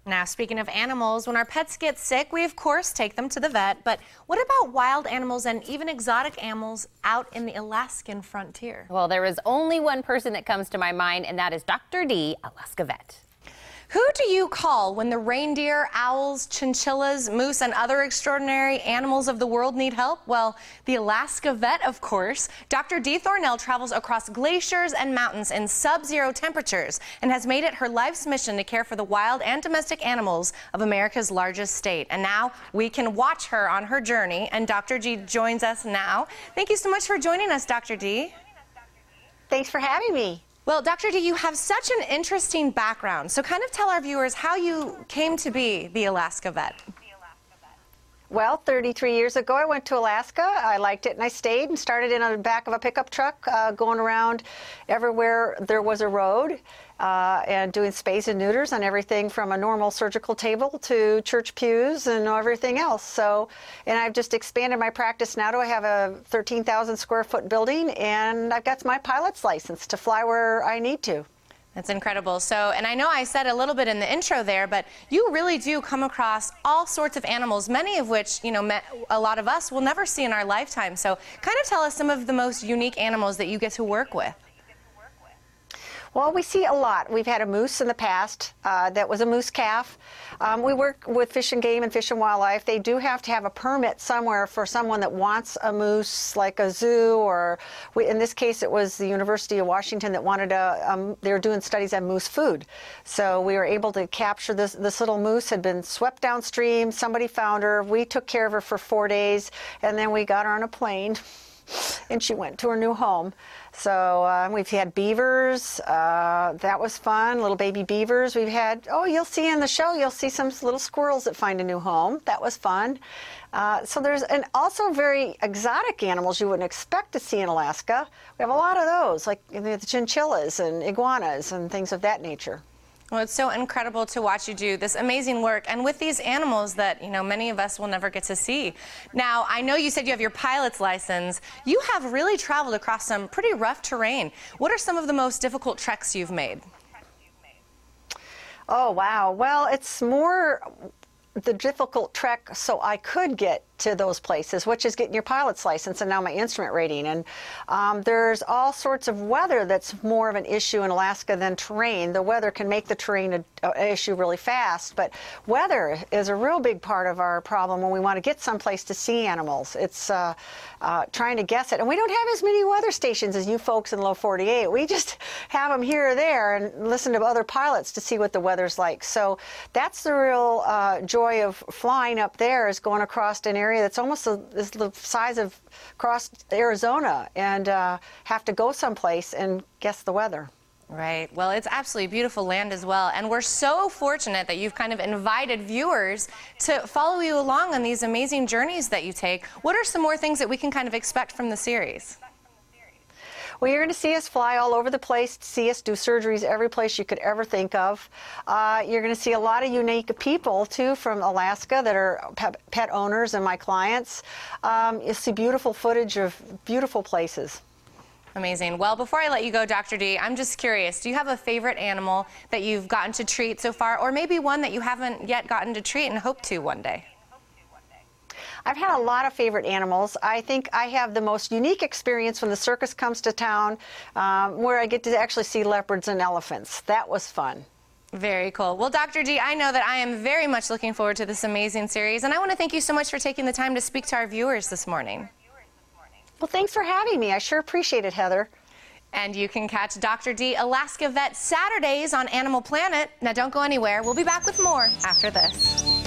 Now, speaking of animals, when our pets get sick, we of course take them to the vet. But what about wild animals and even exotic animals out in the Alaskan frontier? Well, there is only one person that comes to my mind, and that is Dr. Dee Alaska Vet. Who do you call when the reindeer, owls, chinchillas, moose, and other extraordinary animals of the world need help? Well, the Alaska Vet, of course. Dr. Dee Thornell travels across glaciers and mountains in sub-zero temperatures and has made it her life's mission to care for the wild and domestic animals of America's largest state. And now we can watch her on her journey, and Dr. Dee joins us now. Thank you so much for joining us, Dr. Dee. Thanks for having me. Well, Dr. Dee, you have such an interesting background, so kind of tell our viewers how you came to be the Alaska Vet. Well, 33 years ago, I went to Alaska. I liked it, and I stayed and started in the back of a pickup truck, going around everywhere there was a road, and doing spays and neuters on everything from a normal surgical table to church pews and everything else. So, and I've just expanded my practice now to I have a 13,000 square foot building, and I've got my pilot's license to fly where I need to. That's incredible. So, and I know I said a little bit in the intro there, but you really do come across all sorts of animals, many of which, you know, a lot of us will never see in our lifetime. So kind of tell us some of the most unique animals that you get to work with. Well, we see a lot. We've had a moose in the past that was a moose calf. We work with Fish and Game and Fish and Wildlife. They do have to have a permit somewhere for someone that wants a moose, like a zoo, or in this case it was the University of Washington that wanted they were doing studies on moose food. So we were able to capture this little moose. Had been swept downstream. Somebody found her. We took care of her for 4 days, and then we got her on a plane, and she went to her new home. So we've had beavers. That was fun. Little baby beavers. We've had, you'll see in the show, you'll see some little squirrels that find a new home. That was fun. So there's also very exotic animals you wouldn't expect to see in Alaska. We have a lot of those, like the chinchillas and iguanas and things of that nature. Well, it's so incredible to watch you do this amazing work, and with these animals that, you know, many of us will never get to see. Now, I know you said you have your pilot's license. You have really traveled across some pretty rough terrain. What are some of the most difficult treks you've made? Oh, wow. Well, it's more the difficult trek so I could get to those places, which is getting your pilot's license and now my instrument rating. And there's all sorts of weather that's more of an issue in Alaska than terrain. The weather can make the terrain an issue really fast, but weather is a real big part of our problem when we want to get someplace to see animals. It's trying to guess it. And we don't have as many weather stations as you folks in low 48. We just have them here or there and listen to other pilots to see what the weather's like. So that's the real joy of flying up there, is going across an area that's almost the size of across Arizona, and have to go someplace and guess the weather. Right. Well, it's absolutely beautiful land as well, and we're so fortunate that you've kind of invited viewers to follow you along on these amazing journeys that you take. What are some more things that we can kind of expect from the series? Well, you're going to see us fly all over the place, see us do surgeries every place you could ever think of. You're going to see a lot of unique people, too, from Alaska that are pet owners and my clients. You'll see beautiful footage of beautiful places. Amazing. Well, before I let you go, Dr. Dee, I'm just curious, do you have a favorite animal that you've gotten to treat so far, or maybe one that you haven't yet gotten to treat and hope to one day? I've had a lot of favorite animals. I think I have the most unique experience when the circus comes to town, where I get to actually see leopards and elephants. That was fun. Very cool. Well, Dr. Dee, I know that I am very much looking forward to this amazing series, and I want to thank you so much for taking the time to speak to our viewers this morning. Well, thanks for having me. I sure appreciate it, Heather. And you can catch Dr. Dee Alaska Vet Saturdays on Animal Planet. Now, don't go anywhere. We'll be back with more after this.